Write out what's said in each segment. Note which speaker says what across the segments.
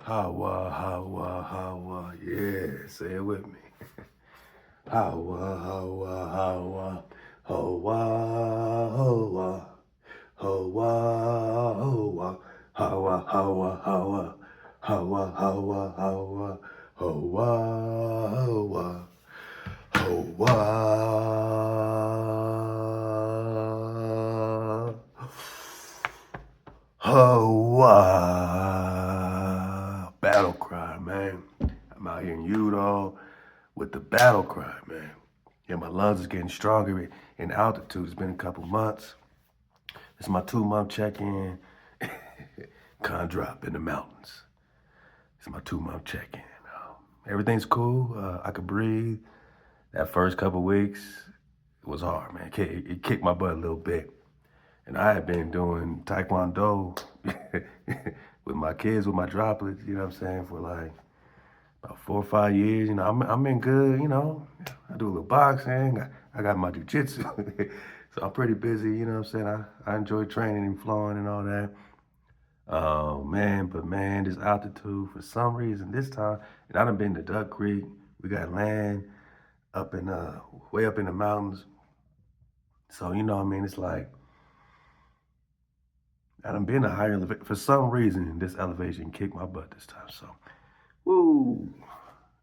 Speaker 1: HaWah, HaWah, HaWah. Yeah, say it with me. HaWah, HaWah, HaWah. HaWah, HaWah. HaWah, HaWah. HaWah, HaWah, HaWah. HaWah, HaWah, HaWah. HaWah, HaWah. HaWah. Battle cry, man. I'm out here in Utah with the battle cry, man. Yeah, my lungs is getting stronger in altitude. It's been a couple months. It's my 2-month check-in. Con drop in the mountains. It's my 2-month check-in. Everything's cool. I could breathe. That first couple weeks, it was hard, man. It kicked my butt a little bit. And I had been doing Taekwondo with my kids, with my droplets, you know what I'm saying, for like about 4 or 5 years. You know, I'm in good, you know. I do a little boxing. I got my jujitsu. So I'm pretty busy, you know what I'm saying. I enjoy training and flowing and all that. Oh man, but man, this altitude for some reason this time, and I done been to Duck Creek. We got land up in way up in the mountains. So you know what I mean, it's like I done been to higher elevation. For some reason, this elevation kicked my butt this time. So woo.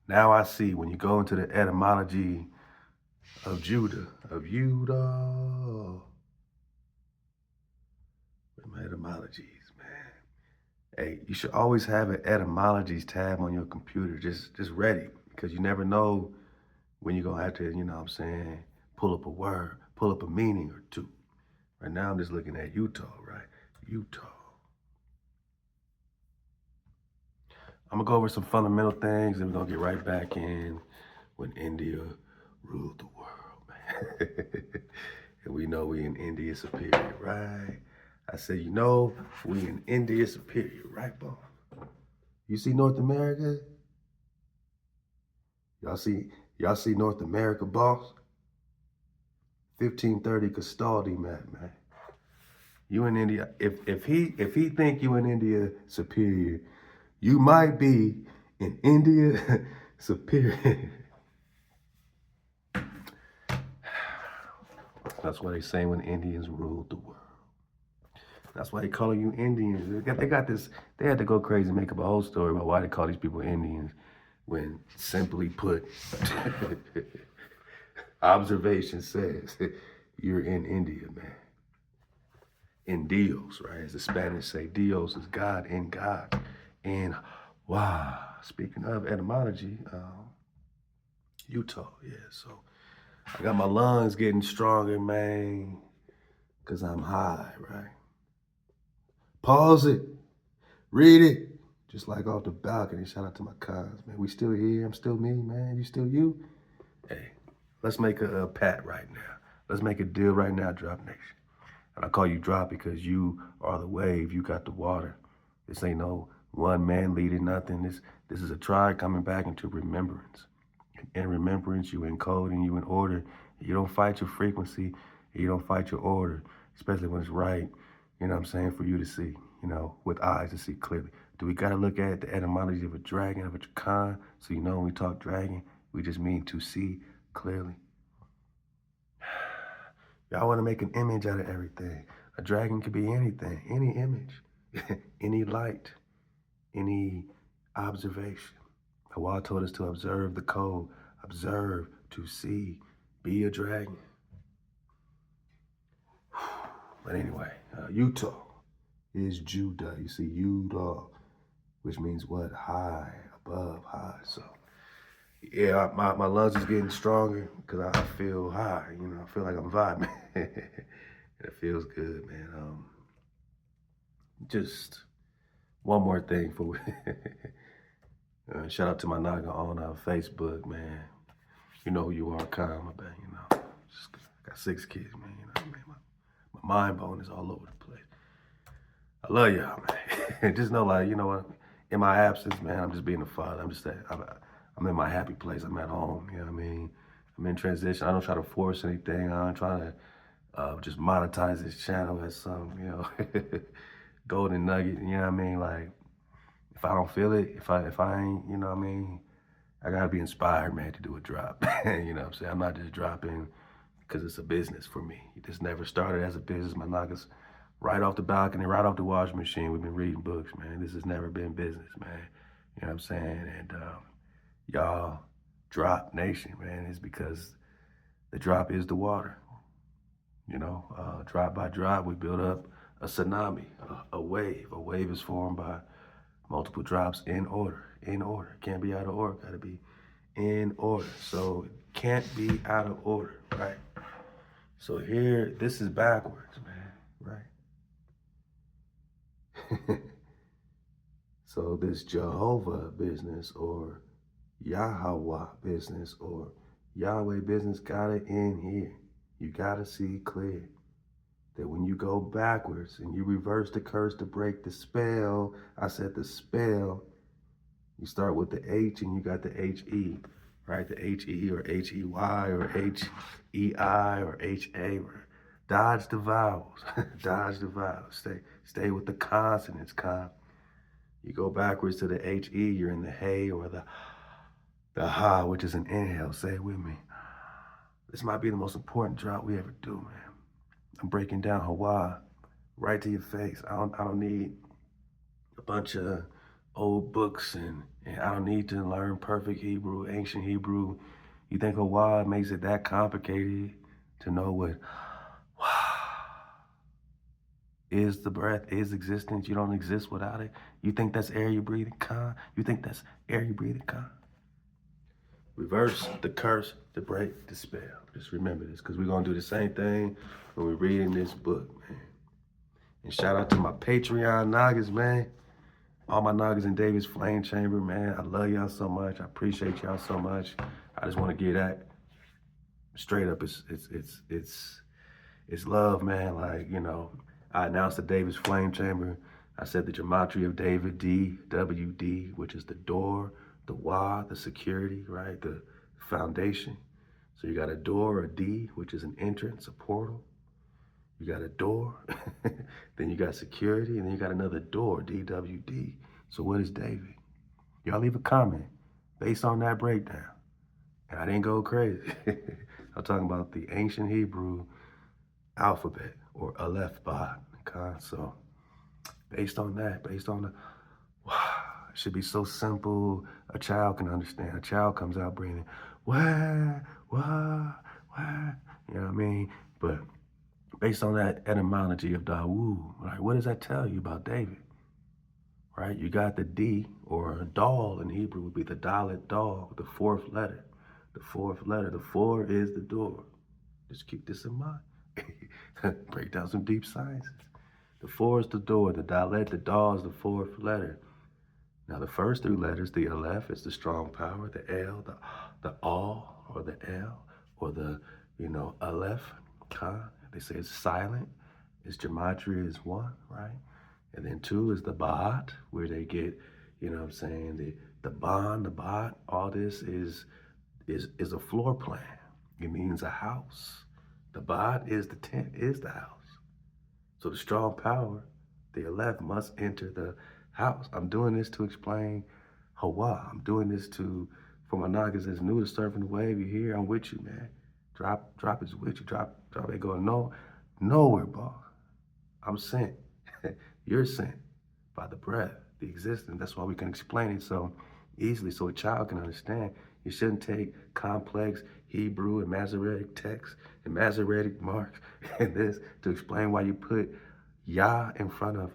Speaker 1: Now I see when you go into the etymology of Judah, of Judah. My etymologies, man. Hey, you should always have an etymologies tab on your computer, just ready, because you never know when you're gonna have to, you know what I'm saying, pull up a word, pull up a meaning or two. Right now I'm just looking at Utah, right? Utah. I'm gonna go over some fundamental things and we're gonna get right back in when India ruled the world, man. And we know we in India superior, right? I said, you know, we in India superior, right, boy? You see North America? Y'all see North America, boss? 1530 Castaldi map, man. You in India. If he think you in India superior, you might be in India superior. That's why they say when Indians ruled the world. That's why they call you Indians. They got this. They had to go crazy and make up a whole story about why they call these people Indians, when simply put, observation says you're in India, man. In Dios, right? As the Spanish say, Dios is God, in God. And wow, speaking of etymology, Utah, yeah. So I got my lungs getting stronger, man, because I'm high, right? Pause it, read it, just like off the balcony. Shout out to my cons, man. We still here. I'm still me, man. You still you? Hey, let's make a pat right now. Let's make a deal right now, Drop Nation. And I call you Drop because you are the wave. You got the water. This ain't no one man leading nothing. This is a tribe coming back into remembrance. In remembrance, you encode and you in order. You don't fight your frequency. You don't fight your order, especially when it's right, you know what I'm saying, for you to see, you know, with eyes to see clearly. Do we got to look at the etymology of a dragon, of a drakan, so you know when we talk dragon, we just mean to see clearly? Y'all want to make an image out of everything. A dragon could be anything, any image, any light, any observation. HaWah told us to observe the code, observe, to see, be a dragon. But anyway, Utah is Judah. You see, Utah, which means what? High, above, high. So, yeah, my lungs is getting stronger because I feel high. You know, I feel like I'm vibing. It feels good, man. Just one more thing for shout out to my Naga on Facebook, man. You know who you are, Kyle, my bad, you know. Just got 6 kids, man, you know what I mean? My mind bone is all over the place. I love y'all, man. Just know, like, you know what? In my absence, man, I'm just being a father. I'm in my happy place. I'm at home, you know what I mean? I'm in transition. I don't try to force anything. I'm trying to just monetize this channel as some, you know, golden nugget, you know what I mean? Like, If I don't feel it, if I ain't, you know what I mean, I gotta be inspired, man, to do a drop. You know what I'm saying? I'm not just dropping because it's a business for me. This never started as a business. My knockers right off the balcony, right off the washing machine. We've been reading books, man. This has never been business, man. You know what I'm saying? And y'all drop nation, man, is because the drop is the water. You know, drop by drop, we build up a tsunami, a wave. A wave is formed by multiple drops in order. In order. Can't be out of order. Got to be in order. So it can't be out of order, right? So here, this is backwards, man, right? So this Jehovah business or Yahweh business or Yahweh business got it in here. You got to see clear that when you go backwards and you reverse the curse to break the spell, I said the spell, you start with the H and you got the H-E, right? The H-E or H-E-Y or H-E-I or H-A. Dodge the vowels. Dodge the vowels. Stay with the consonants, You go backwards to the H-E, you're in the hey or the ha, which is an inhale. Say it with me. This might be the most important drop we ever do, man. I'm breaking down HaWah right to your face. I don't need a bunch of old books and I don't need to learn perfect Hebrew, ancient Hebrew. You think HaWah makes it that complicated to know what is the breath, is existence? You don't exist without it. You think that's air you're breathing, You think that's air you're breathing, Reverse the curse to break the spell. Just remember this, because we're going to do the same thing when we're reading this book, man. And shout out to my Patreon Noggins, man. All my Noggins in David's Flame Chamber, man. I love y'all so much. I appreciate y'all so much. I just want to get that straight up. It's love, man. Like, you know, I announced the David's Flame Chamber. I said the gematria of David, D-W-D, which is the door, the wah, the security, right? The foundation. So you got a door, a D, which is an entrance, a portal. You got a door, then you got security, and then you got another door, D-W-D. So what is David? Y'all leave a comment based on that breakdown. And I didn't go crazy. I'm talking about the ancient Hebrew alphabet or Aleph Ba. Okay? So based on that, based on the, it should be so simple a child can understand. A child comes out breathing, wah, wah, wah. You know what I mean? But based on that etymology of Dawood, right? What does that tell you about David? Right? You got the D, or dal in Hebrew would be the dalet dal, the fourth letter. The fourth letter. The four is the door. Just keep this in mind. Break down some deep sciences. The four is the door. The dalet, the dal is the fourth letter. Now the first three letters, the aleph is the strong power. The L, the all, or the L, or the, aleph, ka. They say it's silent. Its gematria is 1, right? And then 2 is the ba'at, where they get, the bond, the ba'at. All this is a floor plan. It means a house. The ba'at is the tent, is the house. So the strong power, the aleph, must enter the house. I'm doing this to explain HaWah. I'm doing this for my niggas that's new to surfing the wave. You hear? I'm with you, man. Drop is with you. Drop ain't going nowhere, boss. I'm sent. You're sent by the breath, the existence. That's why we can explain it so easily, so a child can understand. You shouldn't take complex Hebrew and Masoretic texts and Masoretic marks and this to explain why you put Yah in front of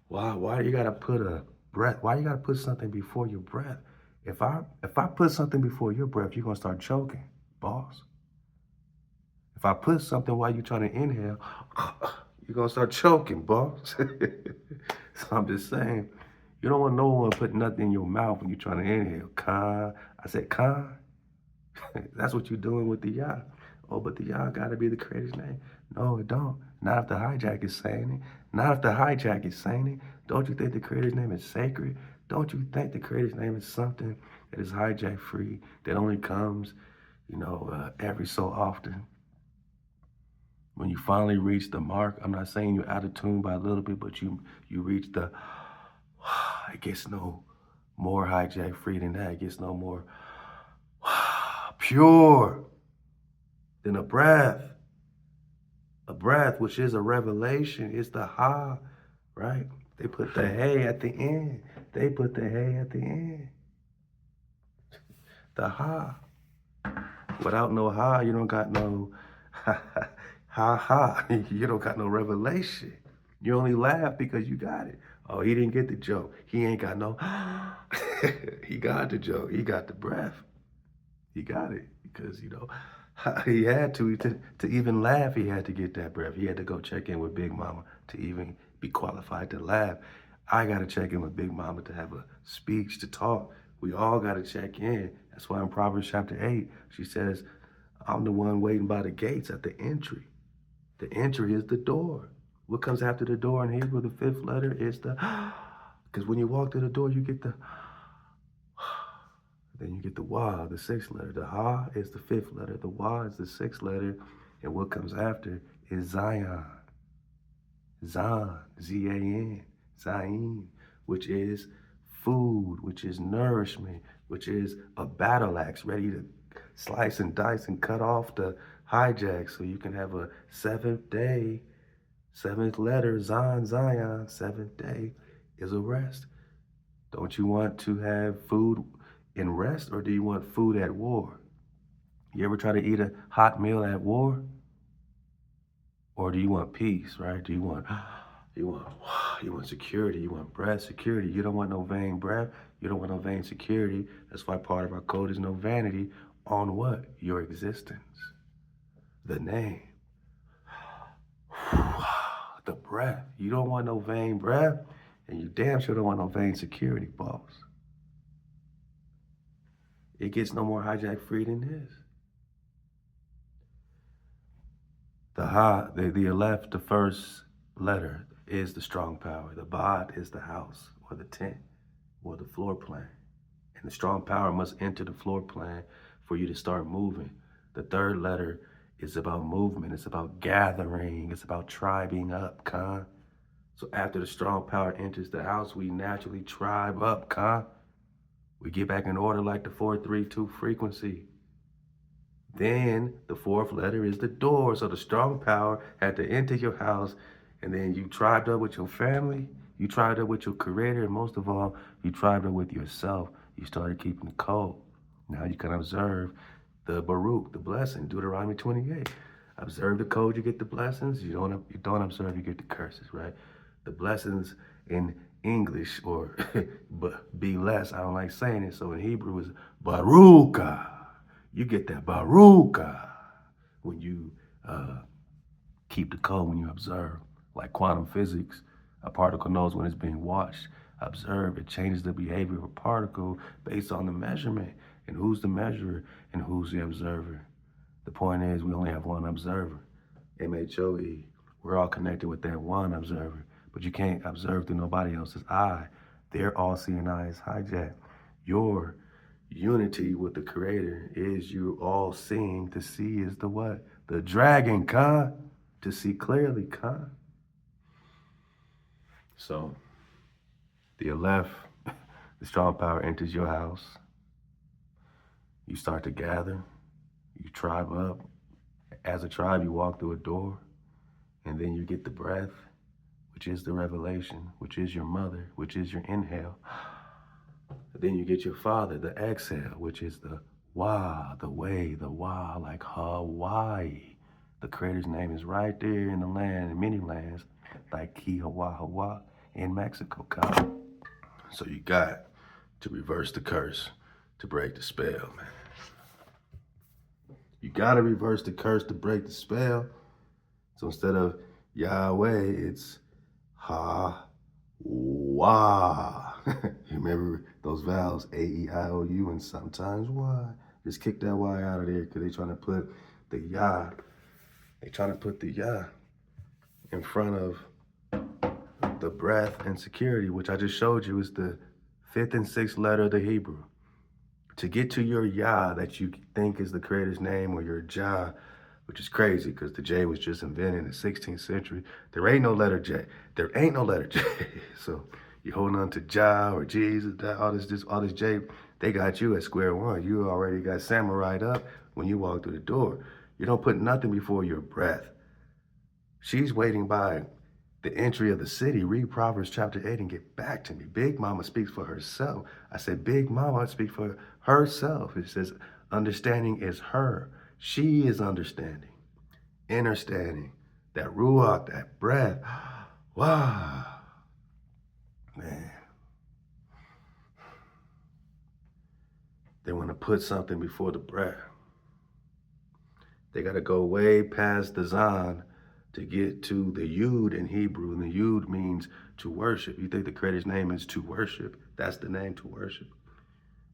Speaker 1: why you gotta put a breath? Why you gotta put something before your breath? If I put something before your breath, you're gonna start choking, boss. If I put something while you're trying to inhale, you're gonna start choking, boss. So I'm just saying, you don't want no one putting nothing in your mouth when you're trying to inhale. I said, that's what you're doing with the Yah. Oh, but the Yah gotta be the creator's name. No, it don't. Not if the hijack is saying it. Not if the hijack is saying it. Don't you think the creator's name is sacred? Don't you think the creator's name is something that is hijack free, that only comes, every so often? When you finally reach the mark, I'm not saying you're out of tune by a little bit, but you reach the, it gets no more hijack free than that. It gets no more pure than a breath. A breath, which is a revelation, is the ha, right? They put the hey at the end. They put the hey at the end. The ha. Without no ha, you don't got no ha. You don't got no revelation. You only laugh because you got it. Oh, he didn't get the joke. He ain't got no. He got the joke. He got the breath. He got it because he had to even laugh. He had to get that breath. He had to go check in with Big Mama to even be qualified to laugh. I got to check in with Big Mama to have a speech, to talk. We all got to check in. That's why in Proverbs chapter 8, she says, I'm the one waiting by the gates at the entry. The entry is the door. What comes after the door in Hebrew, the fifth letter, is the, because when you walk through the door, you get the, then you get the wah, the sixth letter. The ha is the fifth letter. The wah is the sixth letter. And what comes after is Zion. Zan, Z-A-N, Zayin, which is food, which is nourishment, which is a battle axe ready to slice and dice and cut off the hijack so you can have a seventh day, seventh letter, Zan, Zion, seventh day is a rest. Don't you want to have food in rest, or do you want food at war? You ever try to eat a hot meal at war? Or do you want peace, right? Do you want security? You want breath, security. You don't want no vain breath. You don't want no vain security. That's why part of our code is no vanity on what? Your existence. The name. The breath. You don't want no vain breath, and you damn sure don't want no vain security, boss. It gets no more hijack free than this. The ha, the aleph, the first letter, is the strong power. The bad is the house or the tent or the floor plan. And the strong power must enter the floor plan for you to start moving. The third letter is about movement. It's about gathering. It's about tribing up, Khan. So after the strong power enters the house, we naturally tribe up, Khan. We get back in order like the 432 frequency. Then the fourth letter is the door. So the strong power had to enter your house, and then you tribed up with your family, you tribed up with your creator, and most of all, you tribed up with yourself. You started keeping the code. Now you can observe the Baruch, the blessing, Deuteronomy 28. Observe the code, you get the blessings. You don't observe, you get the curses, right? The blessings in English, or be less, I don't like saying it. So in Hebrew is Baruka. You get that Baruka when you keep the code, when you observe. Like quantum physics, a particle knows when it's being watched. Observe, it changes the behavior of a particle based on the measurement. And who's the measurer and who's the observer? The point is, we only have one observer, MHOE. We're all connected with that one observer, but you can't observe through nobody else's eye. Their all-seeing eye is hijacked. Your unity with the creator is you all seeing. To see is the what? The dragon, Khan. To see clearly, Khan. So the aleph, the strong power enters your house. You start to gather. You tribe up. As a tribe, you walk through a door, and then you get the breath, which is the revelation, which is your mother, which is your inhale. Then you get your father, the exhale, which is the wah, the way, the wah, like Hawaii. The creator's name is right there in the land, in many lands, like Halal HaWah in Mexico. So you got to reverse the curse to break the spell, man. You got to reverse the curse to break the spell. So instead of Yahweh, it's Ha-Wah. You remember those vowels, A-E-I-O-U, and sometimes Y. Just kick that Y out of there because they're trying to put the Yah. They're trying to put the Yah in front of the breath and security, which I just showed you is the fifth and sixth letter of the Hebrew. To get to your Yah that you think is the creator's name, or your Jah, which is crazy because the J was just invented in the 16th century. There ain't no letter J. There ain't no letter J. So You holding on to Jah or Jesus, all this J, they got you at square one. You already got samurai'd up when you walk through the door. You don't put nothing before your breath. She's waiting by the entry of the city. Read Proverbs chapter 8 and get back to me. Big Mama speaks for herself. I said, Big Mama speaks for herself. It says, understanding is her. She is understanding, understanding. That ruach, that breath. Wow. Man. They want to put something before the breath. They got to go way past the zan to get to the yud in Hebrew. And the yud means to worship. You think the Creator's name is to worship? That's the name, to worship.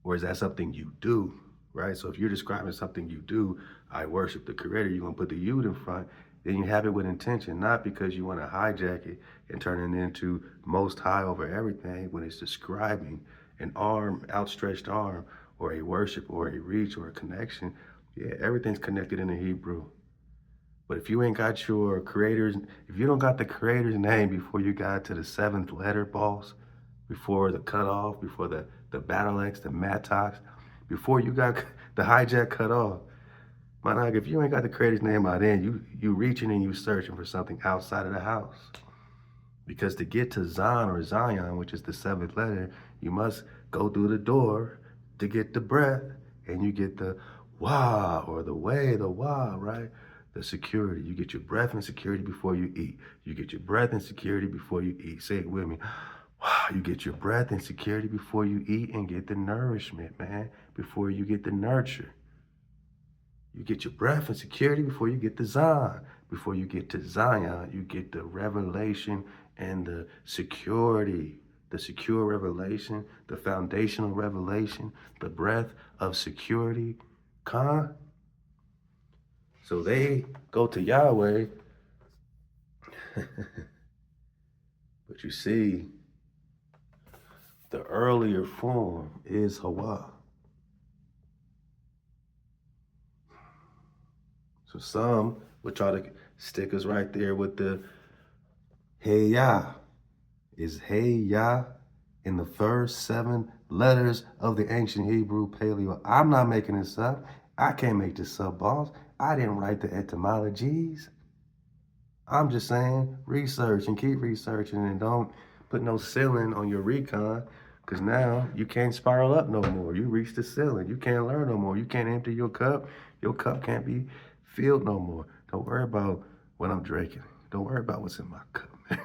Speaker 1: Or is that something you do, right? So if you're describing something you do, I worship the Creator, you're going to put the yud in front. Then you have it with intention, not because you want to hijack it and turn it into most high over everything when it's describing an arm, outstretched arm, or a worship, or a reach, or a connection. Yeah, everything's connected in the Hebrew. But if you ain't got your Creator's, if you don't got the Creator's name before you got to the seventh letter, boss, before the cutoff, before the battle X, the Mattocks, before you got the hijack cut off, my nigga, if you ain't got the Creator's name out in, you reaching and you searching for something outside of the house. Because to get to Zan or Zion, which is the seventh letter, you must go through the door to get the breath, and you get the wah, or the way, the wah, right? The security. You get your breath and security before you eat. You get your breath and security before you eat. Say it with me. You get your breath and security before you eat and get the nourishment, man, before you get the nurture. You get your breath and security before you get the Zan. Before you get to Zion, you get the revelation and the security, the secure revelation, the foundational revelation, the breath of security. So they go to Yahweh, but you see, the earlier form is HaWah. So some would try to stick us right there with the Hey Yah. Is Hey Yah in the first 7 letters of the ancient Hebrew Paleo? I'm not making this up. I can't make this up, boss. I didn't write the etymologies. I'm just saying, research and keep researching, and don't put no ceiling on your recon, because now you can't spiral up no more. You reach the ceiling. You can't learn no more. You can't empty your cup. Your cup can't be filled no more. Don't worry about what I'm drinking. Don't worry about what's in my cup, man.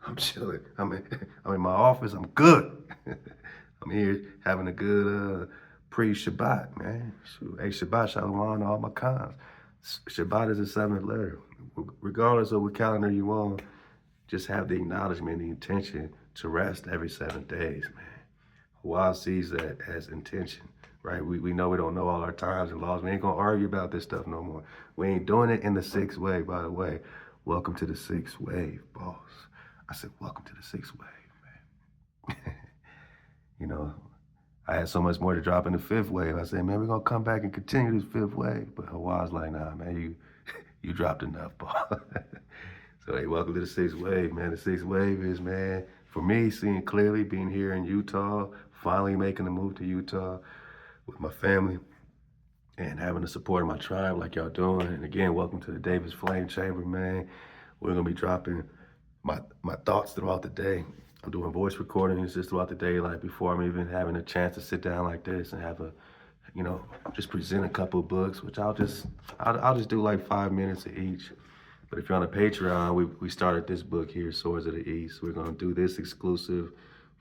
Speaker 1: I'm chilling. I'm in my office. I'm good. I'm here having a good pre-Shabbat, man. Hey, Shabbat Shalom to all my cons. Shabbat is the 7th letter. Regardless of what calendar you on, just have the acknowledgement, the intention to rest every 7 days, man. HaWah sees that as intention, right? We know we don't know all our times and laws. We ain't gonna argue about this stuff no more. We ain't doing it in the 6th wave, by the way. Welcome to the 6th wave, boss. I said, welcome to the 6th wave, man. You know, I had so much more to drop in the 5th wave. I said, man, we're gonna come back and continue this 5th wave. But HaWah's like, nah, man, you dropped enough, boss. So, hey, welcome to the 6th wave, man. The 6th wave is, man, for me, seeing clearly, being here in Utah, finally making the move to Utah with my family and having the support of my tribe like y'all doing. And again, welcome to the Davis Flame Chamber, man. We're gonna be dropping my thoughts throughout the day. I'm doing voice recordings just throughout the day, like before I'm even having a chance to sit down like this and have a, you know, just present a couple of books, which I'll just do like 5 minutes of each. But if you're on a Patreon, we started this book here, Swords of the East. We're gonna do this exclusive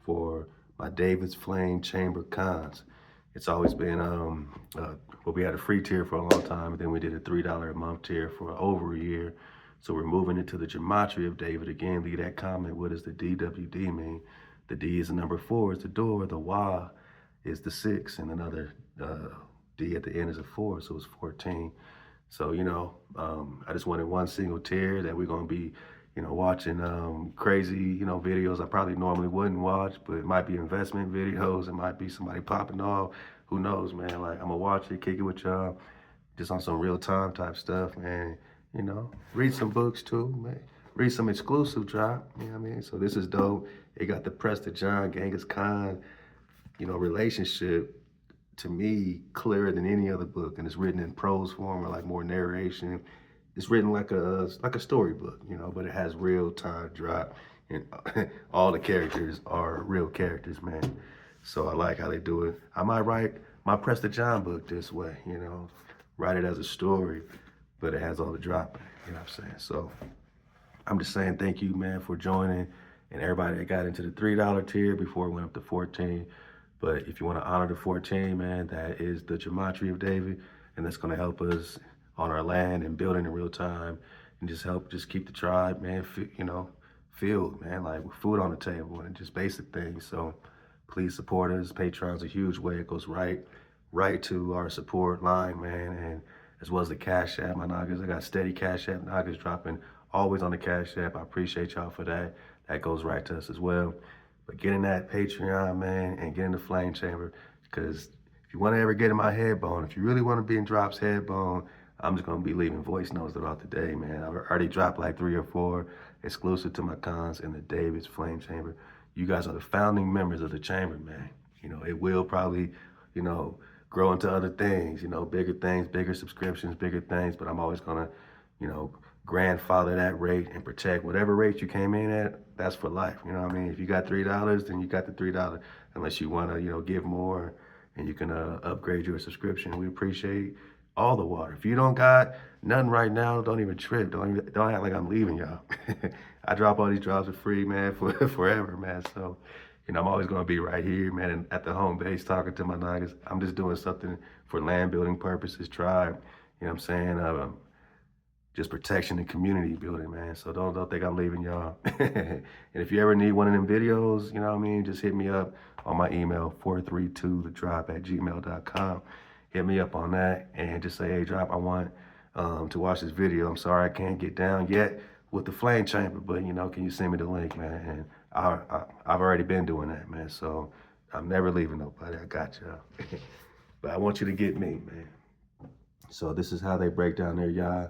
Speaker 1: for my David's Flame Chamber cons. It's always been, well, we had a free tier for a long time, and then we did a $3 a month tier for over a year. So we're moving into the gematria of David. Again, leave that comment. What does the DWD mean? The D is the number 4, it's the door. The Wah is the 6, and another D at the end is a 4, so it's 14. So, you know, I just wanted one single tier that we're gonna be, you know, watching crazy, you know, videos I probably normally wouldn't watch, but it might be investment videos, it might be somebody popping off, who knows, man. Like, I'm gonna watch it, kick it with y'all, just on some real time type stuff, man. You know, read some books too, man. read some exclusive drop. You know what I mean? So this is dope. It got the Prester John Genghis Khan, relationship to me clearer than any other book, and it's written in prose form or like more narration. It's written like a storybook, but it has real time drop, and all the characters are real characters, man. So I like how they do it. I might write my Prester John book this way, write it as a story, but it has all the drop in it, you know what I'm saying? So I'm just saying thank you, man, for joining, and everybody that got into the $3 tier before it went up to 14. But if you want to honor the 14, man, that is the gematria of David, and that's going to help us on our land and building in real time, and just keep the tribe, man, filled, man, like with food on the table and just basic things. So please support us. Patreon's a huge way. It goes right to our support line, man, and as well as the Cash App, my niggas. I got steady Cash App niggas dropping always on the Cash App. I appreciate y'all for that. That goes right to us as well. But get in that Patreon, man, and get in the flame chamber. Because if you want to ever get in my head bone, if you really want to be in Drop's head bone, I'm just going to be leaving voice notes throughout the day, man. I've already dropped like 3 or 4 exclusive to my cons in the David's Flame Chamber. You guys are the founding members of the chamber, man. It will probably, grow into other things, bigger things, bigger subscriptions, bigger things. But I'm always going to, grandfather that rate and protect whatever rate you came in at. That's for life. You know what I mean? If you got $3, then you got the $3. Unless you want to, give more and you can upgrade your subscription. We appreciate all the water. If you don't got nothing right now, don't even trip. Don't act like I'm leaving y'all. I drop all these drops for free, man, for forever, man. So, I'm always going to be right here, man, and at the home base talking to my niggas. I'm just doing something for land building purposes, tribe. You know what I'm saying? Just protection and community building, man. So don't think I'm leaving y'all. And if you ever need one of them videos, just hit me up on my email, 432thedrop@gmail.com. Hit me up on that and just say, hey, Drop, I want to watch this video. I'm sorry I can't get down yet with the flame chamber, but, can you send me the link, man? And I've already been doing that, man. So I'm never leaving nobody. I got y'all. But I want you to get me, man. So this is how they break down their Yah.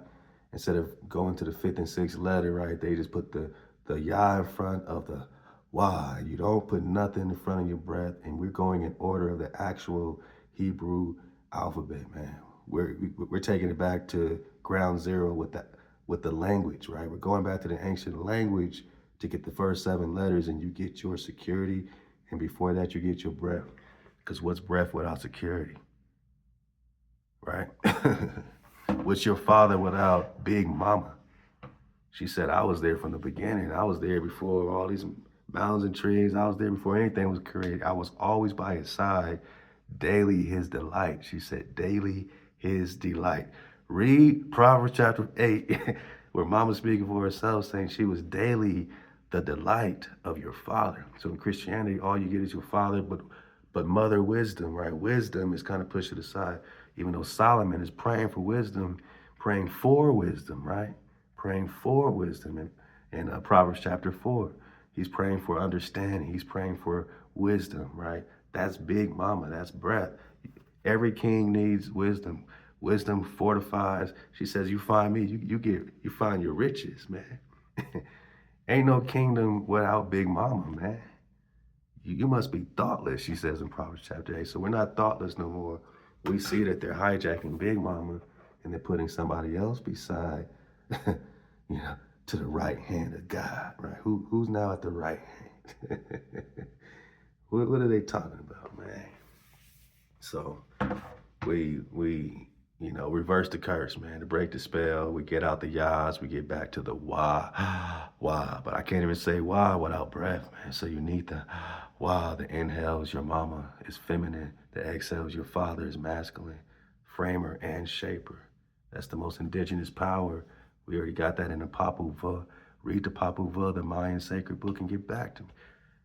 Speaker 1: Instead of going to the 5th and 6th letter, right, they just put the Yah in front of the Wah. You don't put nothing in front of your breath, and we're going in order of the actual Hebrew alphabet, man. We're taking it back to ground zero with the language, right? We're going back to the ancient language to get the first 7 letters, and you get your security, and before that, you get your breath. Because what's breath without security, right? What's your father without Big Mama? She said, I was there from the beginning. I was there before all these mountains and trees. I was there before anything was created. I was always by his side, daily his delight. She said, daily his delight. Read Proverbs chapter 8, where Mama's speaking for herself, saying she was daily the delight of your father. So in Christianity, all you get is your father, but mother wisdom, right? Wisdom is kind of pushed to the side. Even though Solomon is praying for wisdom, right? Praying for wisdom in Proverbs chapter 4. He's praying for understanding. He's praying for wisdom, right? That's Big Mama. That's breath. Every king needs wisdom. Wisdom fortifies. She says, you find me, you find your riches, man. Ain't no kingdom without Big Mama, man. You must be thoughtless, she says in Proverbs chapter 8. So we're not thoughtless no more. We see that they're hijacking Big Mama and they're putting somebody else beside, to the right hand of God, right? Who's now at the right hand? What are they talking about, man? So we reverse the curse, man, to break the spell. We get out the yahs, we get back to the wah, wah. But I can't even say wah without breath, man. So you need the wah. The inhales, your mama is feminine. The exhales, your father is masculine. Framer and shaper. That's the most indigenous power. We already got that in the Papuva. Read the Papuva, the Mayan sacred book, and get back to me.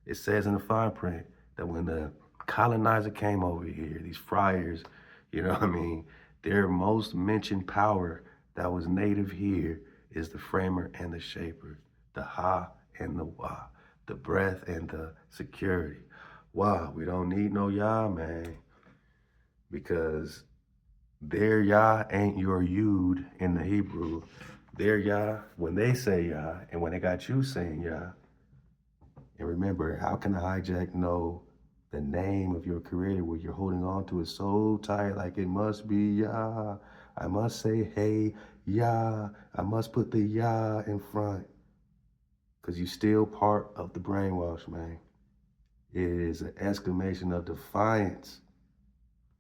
Speaker 1: It says in the fine print that when the colonizer came over here, these friars, their most mentioned power that was native here is the framer and the shaper, the ha and the wah, the breath and the security. Wah, we don't need no yah, man, because their yah ain't your yud in the Hebrew. their Yah, when they say Yah, and when they got you saying Yah. And remember, how can a hijack know the name of your creator when you're holding on to it so tight, like it must be Yah. I must say, hey, Yah. I must put the Yah in front. Because you're still part of the brainwash, man. It is an exclamation of defiance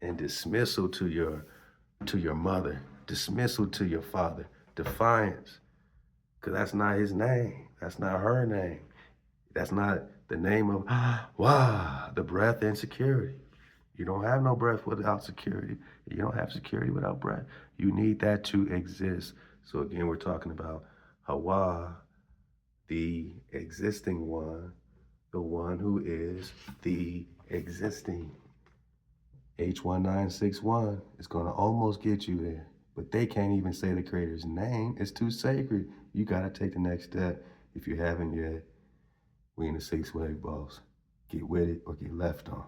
Speaker 1: and dismissal to your mother, dismissal to your father, defiance. Because that's not his name. That's not her name. That's not the name of Wah, the breath and security. You don't have no breath without security. You don't have security without breath. You need that to exist. So again, we're talking about HaWah, the existing one, the one who is the existing. H1961 is going to almost get you there, but they can't even say the creator's name. It's too sacred. You got to take the next step. If you haven't yet, we in the 6-wave boss. Get with it or get left on.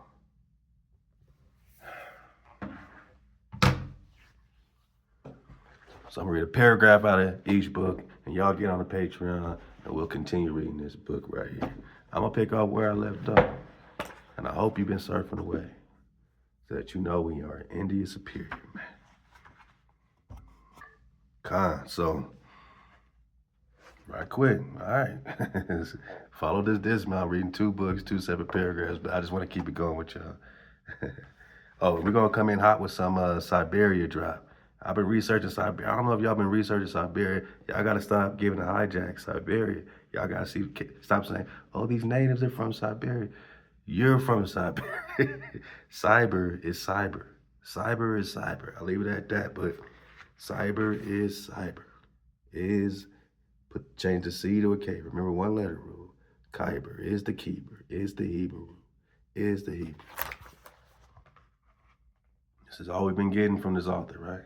Speaker 1: So I'm gonna read a paragraph out of each book, and y'all get on the Patreon, and we'll continue reading this book right here. I'm gonna pick up where I left off, and I hope you've been surfing away, so that you know when you are in India superior, man. So, right quick, all right. Follow this dismount, reading 2 books, 2 separate paragraphs, but I just want to keep it going with y'all. Oh, we're gonna come in hot with some Siberia drop. I've been researching Siberia. I don't know if y'all been researching Siberia. Y'all gotta stop giving a hijack Siberia. Y'all gotta stop saying, oh, these natives are from Siberia. You're from Siberia. Cyber is cyber. Cyber is cyber. I'll leave it at that, but cyber is cyber. Change the C to a K. Remember, 1-letter rule. Khyber is the Kheeber, is the Hebrew, is the Hebrew. This is all we've been getting from this author, right?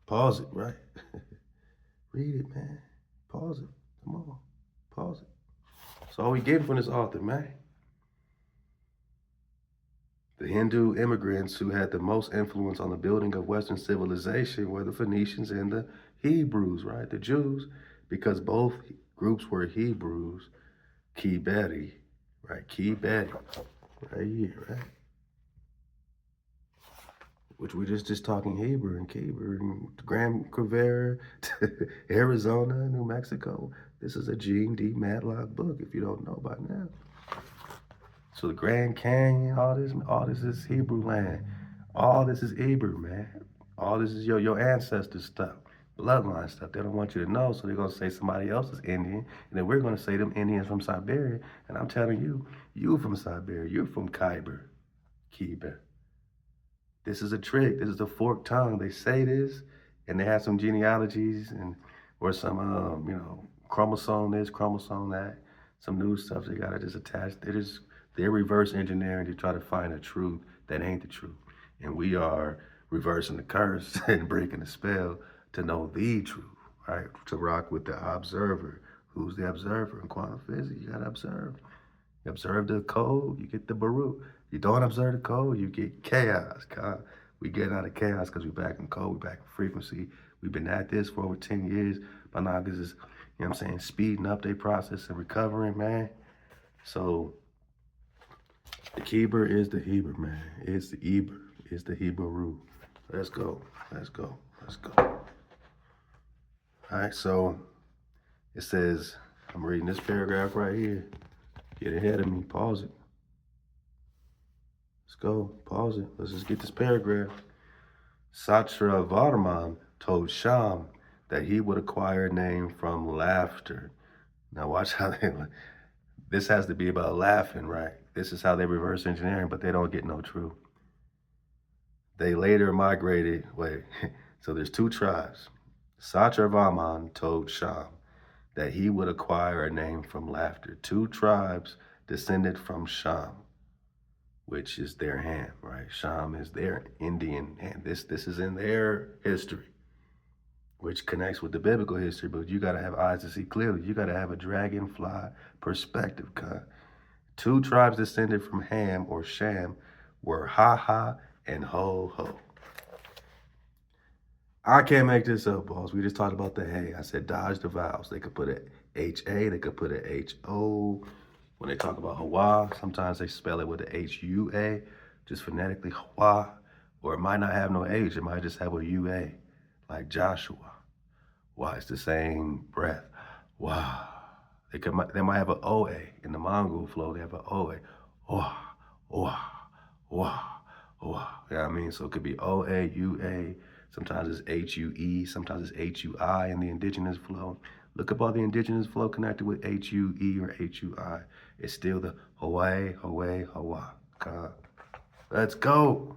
Speaker 1: Pause it, right? Read it, man. Pause it. Come on. Pause it. That's all we getting from this author, man. The Hindu immigrants who had the most influence on the building of Western civilization were the Phoenicians and the Hebrews, right? The Jews, because both groups were Hebrews. Kheeberi, right? Kheeberi, right here, right? Which we're just talking Hebrew and Kheeber and Gran, Quivira, Arizona, New Mexico. This is a G&D Matlock book, if you don't know by now. So the Grand Canyon, all this is Hebrew land. All this is Hebrew, man. All this is your ancestors stuff, bloodline stuff. They don't want you to know, so they're gonna say somebody else is Indian, and then we're gonna say them Indians from Siberia. And I'm telling you, you from Siberia, you're from Khyber, Kheeber. This is a trick. This is a forked tongue. They say this, and they have some genealogies or some chromosome this, chromosome that, some new stuff they gotta just attach. They're reverse engineering to try to find a truth that ain't the truth. And we are reversing the curse and breaking the spell to know the truth, right? To rock with the observer. Who's the observer in quantum physics? You gotta observe. You observe the code, you get the Baruch. You don't observe the code, you get chaos. We get out of chaos because we're back in code, we're back in frequency. We've been at this for over 10 years. By now, this is, speeding up their process and recovering, man. So, the Kheeber is the Hebrew, man. It's the Eber. It's the Hebrew. Let's go. Let's go. Let's go. All right, so it says, I'm reading this paragraph right here. Get ahead of me. Pause it. Let's go. Pause it. Let's just get this paragraph. Satra Varman told Sham that he would acquire a name from laughter. Now watch how this has to be about laughing, right? This is how they reverse engineering, but they don't get no truth. They later migrated, so there's 2 tribes. Satravarman told Sham that he would acquire a name from laughter. 2 tribes descended from Sham, which is their Ham, right? Sham is their Indian Ham. This is in their history, which connects with the biblical history, but you gotta have eyes to see clearly. You gotta have a dragonfly perspective, 2 tribes descended from Ham or Sham were Haha and ho-ho. I can't make this up, boss. We just talked about the hey. I said dodge the vowels. They could put a H-A, they could put a H-O. When they talk about HaWah, sometimes they spell it with a H-U-A, just phonetically HaWah. Or it might not have no H, it might just have a U-A, like Joshua. Why? It's the same breath. Wow. They might have an O-A. In the Mongol flow, they have an O-A. Wah, wah, wah, wah. You know what I mean? So it could be O-A, U-A. Sometimes it's H-U-E. Sometimes it's H-U-I in the indigenous flow. Look up all the indigenous flow connected with H-U-E or H-U-I. It's still the Hawaii, Hawaii, Hawa. Let's go.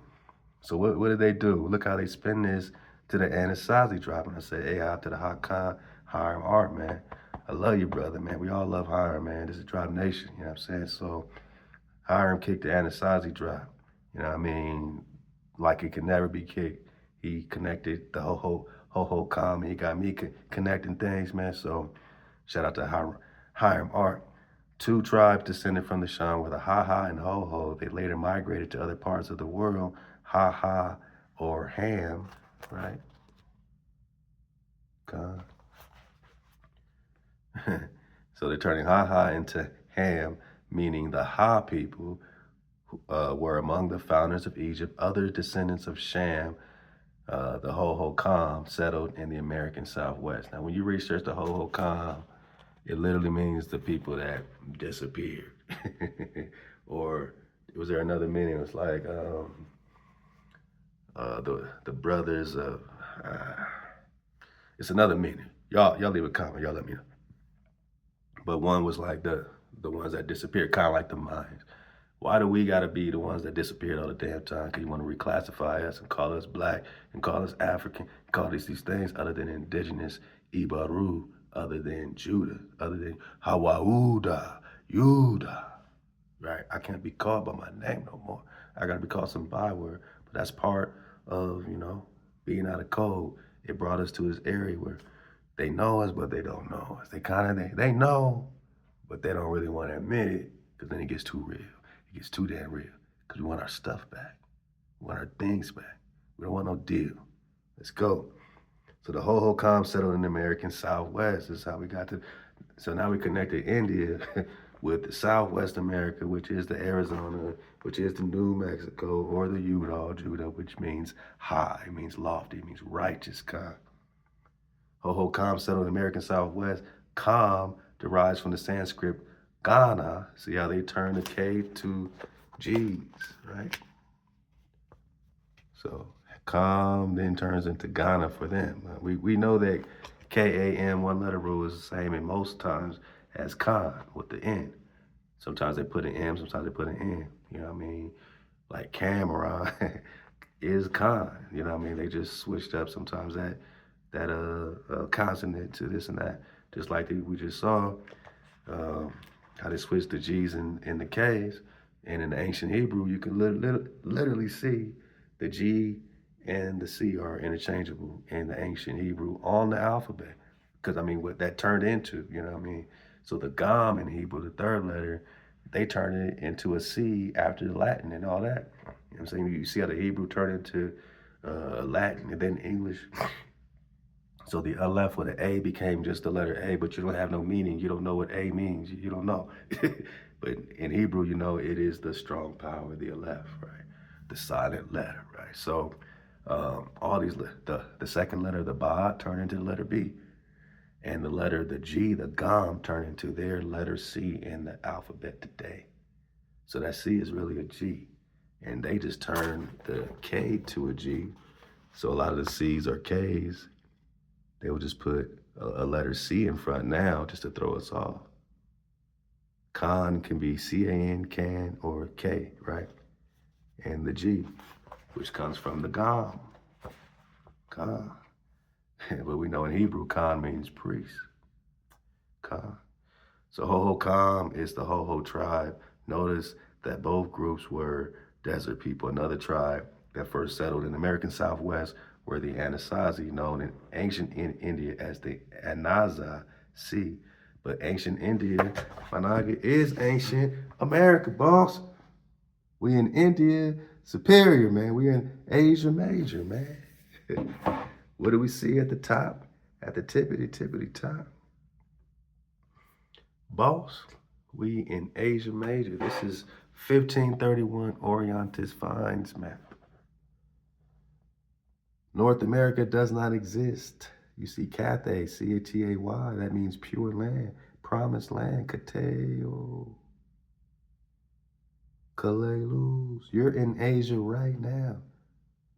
Speaker 1: So what did they do? Look how they spin this to the Anasazi drop. And I say, hey, out to the Hakan, Hiram Art, man. I love you, brother, man. We all love Hiram, man. This is Drop Nation, you know what I'm saying? So Hiram kicked the Anasazi drop. You know what I mean? Like it could never be kicked. He connected the ho-ho calm, and he got me connecting things, man. So shout out to Hiram Art. Two tribes descended from the Shan with a ha-ha and ho-ho. They later migrated to other parts of the world, ha-ha or ham, right? So they're turning ha-ha into ham, meaning the Ha people were among the founders of Egypt. Other descendants of Sham, the Ho-Ho-Kam, settled in the American Southwest. Now, when you research the Ho-Ho-Kam, it literally means the people that disappeared. Or was there another meaning? It was like the brothers of. It's another meaning. Y'all leave a comment. Y'all let me know. But one was like the ones that disappeared, kind of like the minds. Why do we gotta be the ones that disappeared all the damn time? Because you want to reclassify us and call us black and call us African, call these things other than indigenous, Ibaru, other than Judah, other than Hawauda, Yuda, right? I can't be called by my name no more. I gotta be called some byword. But that's part of, being out of code. It brought us to this area where they know us, but they don't know us. They know, but they don't really want to admit it, because then it gets too real. It gets too damn real, because we want our stuff back. We want our things back. We don't want no deal. Let's go. So the Ho-Ho-Kam settled in the American Southwest. This is how we got to. So now we connected India with the Southwest America, which is the Arizona, which is the New Mexico, or the Judah, which means high, it means lofty, it means righteous kind. Ho-Ho-Kam settled in the American Southwest. Kam derives from the Sanskrit Ghana. See how they turn the K to G's, right? So Kam then turns into Ghana for them. We know that K-A-M, one letter rule, is the same in most times as Khan with the N. Sometimes they put an M, sometimes they put an N. You know what I mean? Like Cameron is Khan. You know what I mean? They just switched up sometimes that consonant to this and that. Just like we just saw how they switched the G's and the K's. And in the ancient Hebrew, you can literally see the G and the C are interchangeable in the ancient Hebrew on the alphabet. Because, I mean, what that turned into, you know what I mean? So the Gam in Hebrew, the third letter, they turned it into a C after the Latin and all that. You know what I'm saying? You see how the Hebrew turned into Latin and then English. So the Aleph with the A became just the letter A, but you don't have no meaning. You don't know what A means. You don't know. But in Hebrew, it is the strong power, the Aleph, right? The silent letter, right? So all these, the second letter, the Ba, turned into the letter B. And the G, the Gam, turned into their letter C in the alphabet today. So that C is really a G. And they just turned the K to a G. So a lot of the C's are K's. They would just put a letter C in front now just to throw us off. Khan can be C-A-N, can, or K, right? And the G, which comes from the Gam, Khan. But we know in Hebrew, Khan means priest. Khan. So Ho-Ho-Kam is the Ho-Ho tribe. Notice that both groups were desert people. Another tribe that first settled in the American Southwest were the Anasazi, known in ancient India as the Anaza Sea. But ancient India, Fanaga, is ancient America, boss. We in India, superior, man. We in Asia Major, man. What do we see at the top? At the tippity top? Boss, we in Asia Major. This is 1531 Orientis Finds map. North America does not exist. You see Cathay, C-A-T-A-Y, that means pure land, promised land, Kateo, Kalelus. You're in Asia right now.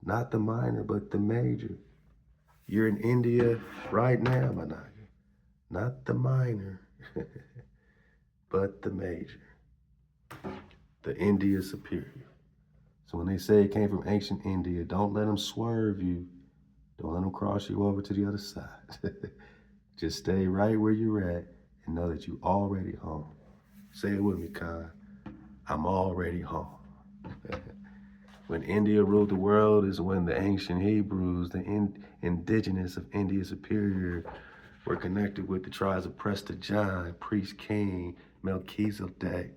Speaker 1: Not the minor, but the major. You're in India right now, Managa. Not the minor, but the major. The India superior. So when they say it came from ancient India, don't let them swerve you. Don't let them cross you over to the other side. Just stay right where you're at and know that you already home. Say it with me, Khan. I'm already home. When India ruled the world is when the ancient Hebrews, the indigenous of India Superior, were connected with the tribes of Prester John, Priest King, Melchizedek,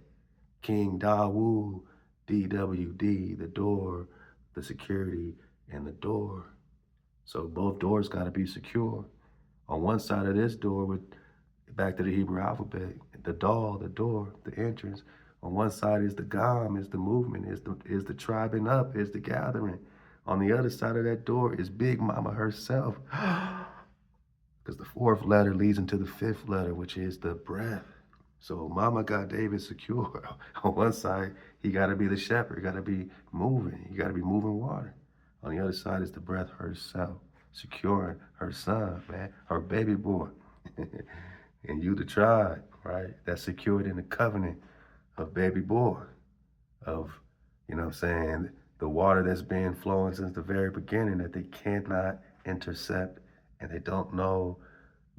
Speaker 1: King Dawu, DWD, the door, the security, and the door. So both doors got to be secure. On one side of this door, with back to the Hebrew alphabet, the door, the entrance. On one side is the gam, is the movement, is the tribing up, is the gathering. On the other side of that door is Big Mama herself. Because the fourth letter leads into the fifth letter, which is the breath. So Mama got David secure. On one side, he got to be the shepherd, got to be moving. He got to be moving water. On the other side is the breath herself, securing her son, man, her baby boy. And you the tribe, right? That's secured in the covenant of baby boy, of, you know what I'm saying, the water that's been flowing since the very beginning that they cannot intercept, and they don't know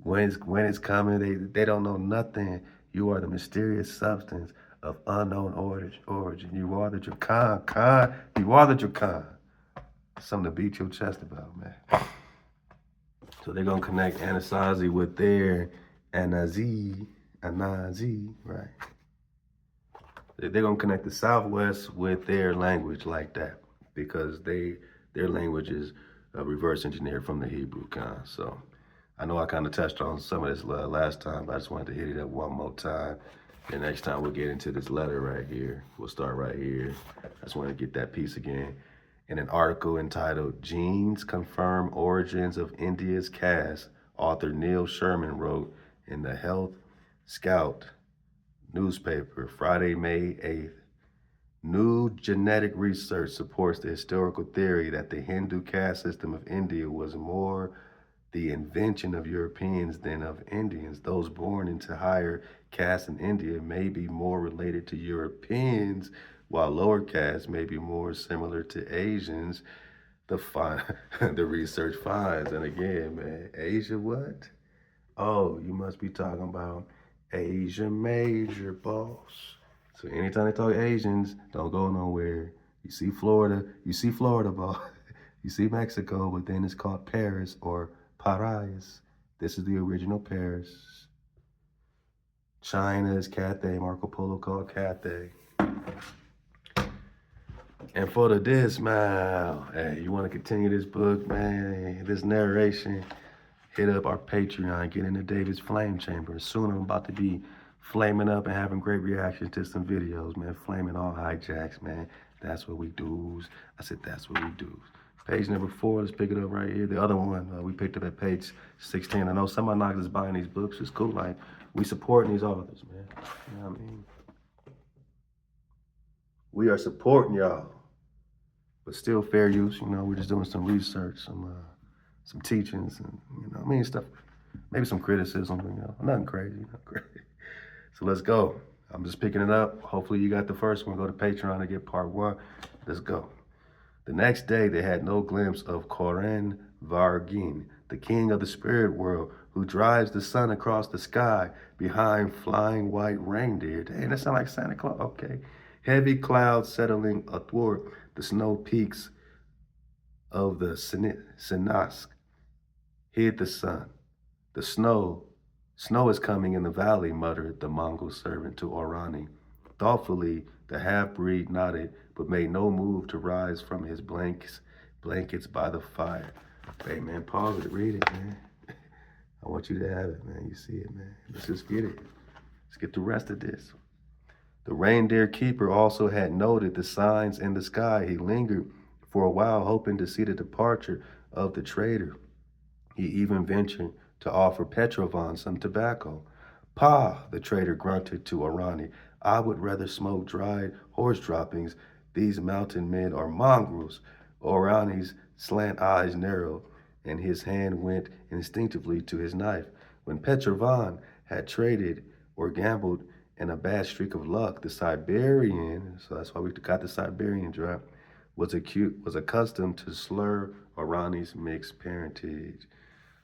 Speaker 1: when it's coming. They don't know nothing. You are the mysterious substance of unknown origin. You are the Drakan. You are the Drakan. Something to beat your chest about, man. So they're gonna connect Anasazi with their Anazi, right? They're gonna connect the Southwest with their language like that, because their language is reverse engineered from the Hebrew kind. So I know I kind of touched on some of this last time, but I just wanted to hit it up one more time. And next time we'll get into this letter right here. We'll start right here. I just want to get that piece again. In an article entitled Genes Confirm Origins of India's Caste, author Neil Sherman wrote in the Health Scout newspaper, Friday, May 8th. New genetic research supports the historical theory that the Hindu caste system of India was more the invention of Europeans than of Indians. Those born into higher castes in India may be more related to Europeans, while lower castes may be more similar to Asians. The research finds, and again, man, Asia what? Oh, you must be talking about Asia Major, boss. So anytime they talk Asians, don't go nowhere. You see Florida, boss. You see Mexico, but then it's called Paris or Paris. This is the original Paris. China is Cathay. Marco Polo called Cathay. And for the dismount, hey, you want to continue this book, man, this narration, hit up our Patreon, get into David's flame chamber. Soon I'm about to be flaming up and having great reactions to some videos, man. Flaming all hijacks, man. That's what we do. I said, that's what we do. Page number 4, let's pick it up right here. The other one, we picked up at page 16. I know some of my knockers buying these books. It's cool. Like, we supporting these authors, man. You know what I mean? We are supporting y'all, but still fair use. You know, we're just doing some research, some teachings, and, you know, I mean, stuff, maybe some criticism, you know, nothing crazy, nothing crazy. So let's go. I'm just picking it up. Hopefully you got the first one. Go to Patreon to get part 1. Let's go. The next day, they had no glimpse of Koren Vargin, the king of the spirit world, who drives the sun across the sky behind flying white reindeer. Dang, that sounds like Santa Claus. Okay. Heavy clouds settling athwart the snow peaks of the Sinask hid the sun. Snow is coming in the valley, muttered the Mongol servant to Orani. Thoughtfully, the half-breed nodded, but made no move to rise from his blankets by the fire. Hey, man, pause it, read it, man. I want you to have it, man. You see it, man. Let's just get it. Let's get the rest of this. The reindeer keeper also had noted the signs in the sky. He lingered for a while, hoping to see the departure of the trader. He even ventured to offer Petrovan some tobacco. "Pa," the trader grunted to Arani, "I would rather smoke dried horse droppings. These mountain men are mongrels." Arani's slant eyes narrowed, and his hand went instinctively to his knife. When Petrovan had traded or gambled in a bad streak of luck, the Siberian, so that's why we got the Siberian drop, was accustomed to slur Arani's mixed parentage.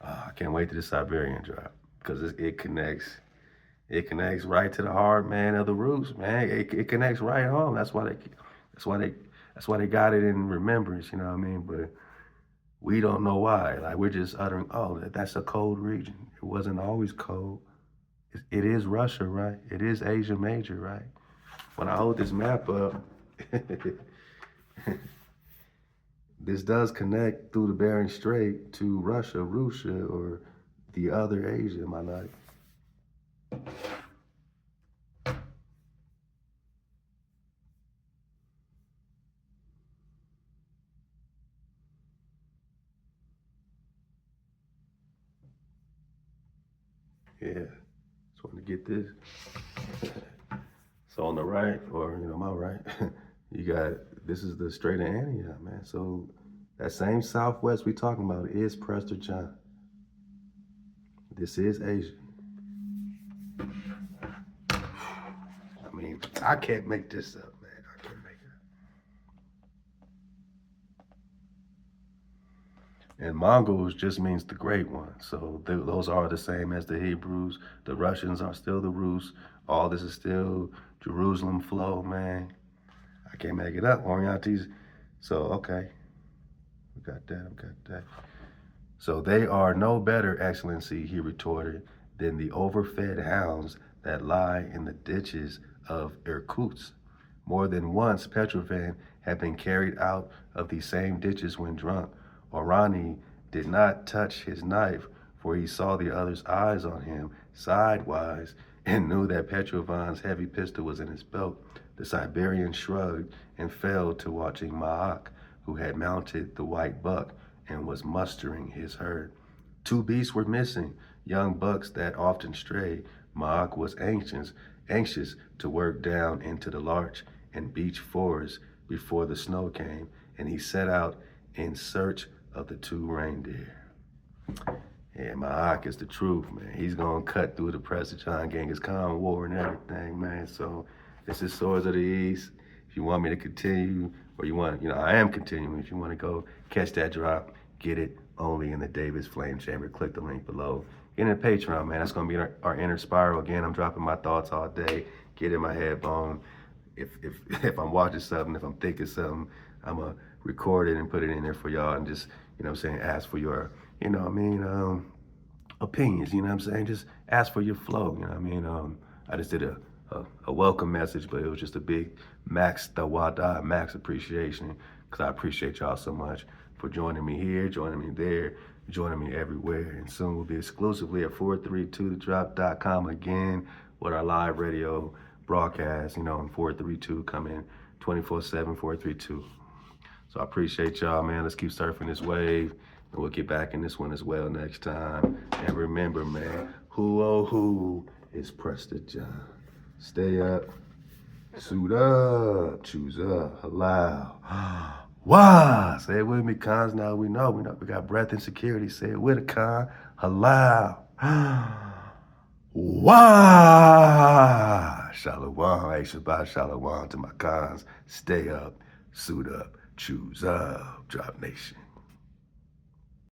Speaker 1: I can't wait to the Siberian drop because it connects. It connects right to the heart, man, of the roots, man. It connects right home. That's why they, that's why they got it in remembrance. You know what I mean? But we don't know why. Like we're just uttering, oh, that's a cold region. It wasn't always cold. It is Russia, right? It is Asia Major, right? When I hold this map up, this does connect through the Bering Strait to Russia, or the other Asia, am I not? Yeah, just want to get this. So on the right, or my right, you got, this is the Strait of Antioch, man. So that same southwest we talking about is Prester John. This is Asia. I mean, I can't make this up, man. I can't make it up. And Mongols just means the great one. So those are the same as the Hebrews. The Russians are still the Rus. All this is still Jerusalem flow, man. I can't make it up, Orientes. So, okay. We got that. So they are no better, Excellency, he retorted, than the overfed hounds that lie in the ditches of Irkutsk. More than once, Petrovan had been carried out of these same ditches when drunk. Orani did not touch his knife, for he saw the other's eyes on him sidewise and knew that Petrovan's heavy pistol was in his belt. The Siberian shrugged and fell to watching Maak, who had mounted the white buck and was mustering his herd. Two beasts were missing, young bucks that often stray. Maak was anxious to work down into the larch and beech forest before the snow came, and he set out in search of the two reindeer. Yeah, Maak is the truth, man. He's gonna cut through the Prester John Genghis Khan war and everything, man. So this is Swords of the East. If you want me to continue, or you want, I am continuing. If you want to go catch that drop, get it only in the Davis Flame Chamber. Click the link below. Get in the Patreon, man. That's gonna be our inner spiral. Again, I'm dropping my thoughts all day. Get in my head bone. If I'm watching something, if I'm thinking something, I'm gonna record it and put it in there for y'all, and just, ask for your, opinions, just ask for your flow, I just did a welcome message, but it was just a big max appreciation, because I appreciate y'all so much for joining me here, joining me there, joining me everywhere. And soon we'll be exclusively at 432thedrop.com again with our live radio broadcast, and 432 coming 24/7, 432. So I appreciate y'all, man. Let's keep surfing this wave, and we'll get back in this one as well next time. And remember, man, who is Prester John? Stay up, suit up, choose up, Halal HaWah. Say it with me, cons. Now we know. We got breath and security. Say it with a con. Halal HaWah. Shalom. Hey, Shabbat Shalom to my cons. Stay up, suit up, choose up, Drop Nation.